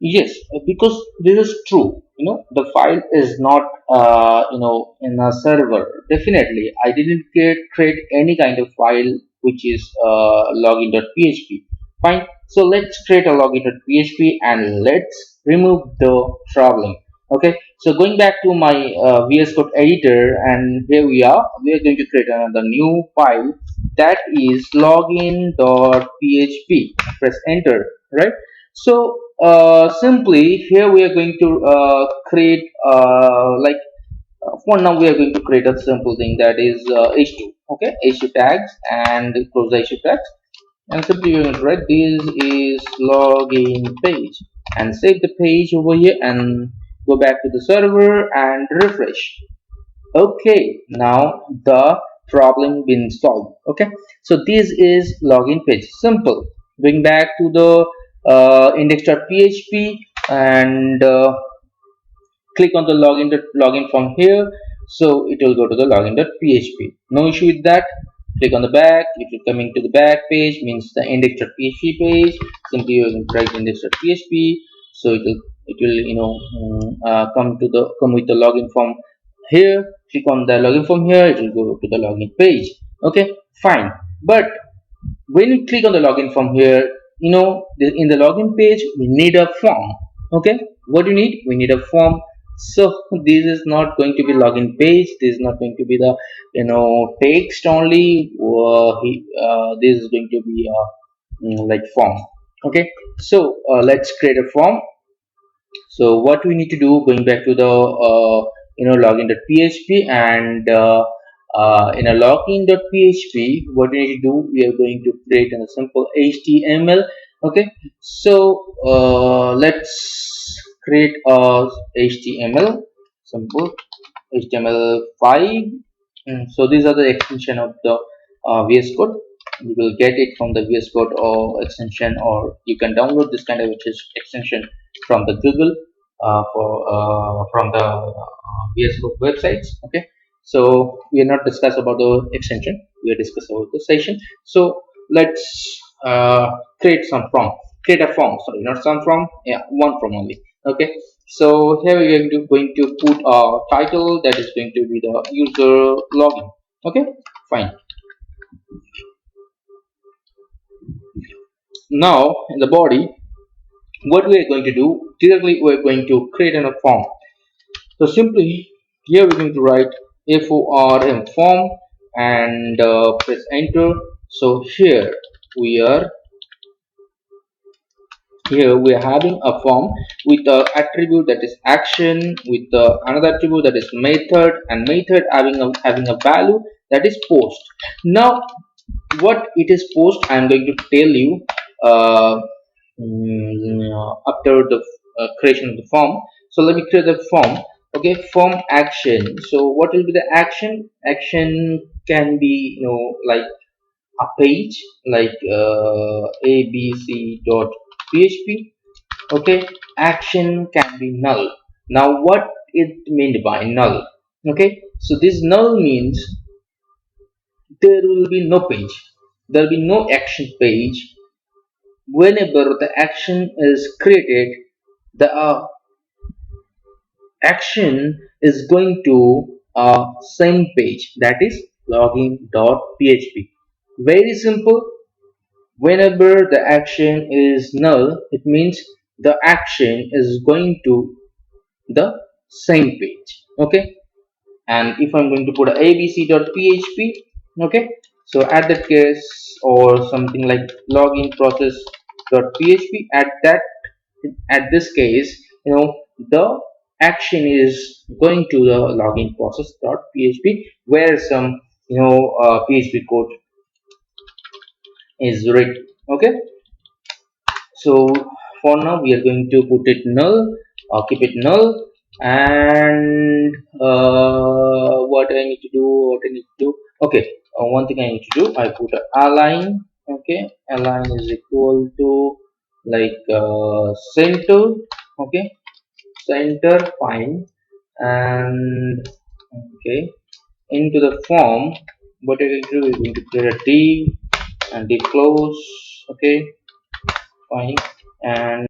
Yes, because this is true. The file is not, in a server. Definitely, I didn't create any kind of file which is login.php. Fine. So let's create a login.php and let's remove the problem. Okay. So going back to my VS Code editor, and here we are. We are going to create another new file that is login.php. Press enter. Right. So simply here we are going to create for now we are going to create a simple thing that is h2. Okay, h2 tags, and close the h2 tags, and simply we're going to write this is login page and save the page over here and go back to the server and refresh. Okay, now the problem been solved. Okay, so this is login page. Simple. Going back to the index.php and click on the login from here. So it will go to the login.php. No issue with that. Click on the back. If you're coming to the back page, means the index.php page. Simply you can write index.php. So it will come with the login form here. Click on the login form here. It will go to the login page. Okay, fine. But when you click on the login from here, in the login page we need a form. Okay, what do you need? We need a form. So this is not going to be login page. This is not going to be the text only. This is going to be like form. Okay, so let's create a form. So what we need to do, going back to the login.php, and in a login.php, what we need to do, we are going to create a simple HTML. Okay, so let's create a HTML, simple HTML5. So these are the extension of the VS Code. You will get it from the VS Code or extension, or you can download this kind of extension from the Google from the VS Code websites. Okay, so we are not discuss about the extension. We are discuss about the session. So let's create some form. Create a form. Sorry, not some form. Yeah, one form only. Okay. So here we are going to put a title that is going to be the user login. Okay, fine. Now in the body, what we are going to do, directly we are going to create a form. So simply here we're going to write form form and press enter. So here we are having a form with a attribute that is action, with another attribute that is method, and method having a value that is post. Now what it is post, I am going to tell you uh, after the creation of the form. So let me create the form. Okay, form action. So what will be the action? Action can be like a page, like abc.php. Okay, action can be null. Now what it meant by null? Okay, so this null means there will be no page, there will be no action page. Whenever the action is created, the action is going to same page, that is login.php. Very simple. Whenever the action is null, it means the action is going to the same page. Okay, and if I'm going to put a abc.php, okay, so at that case, or something like login process.php, at this case, the action is going to the login process.php, where some php code is written. Okay, so for now we are going to put it null, or keep it null. And what I need to do, okay, one thing I need to do, I put a align. Okay, align is equal to like center. Okay, center, fine. And okay, into the form, what I will do is going to create a div and div close. Okay, fine. And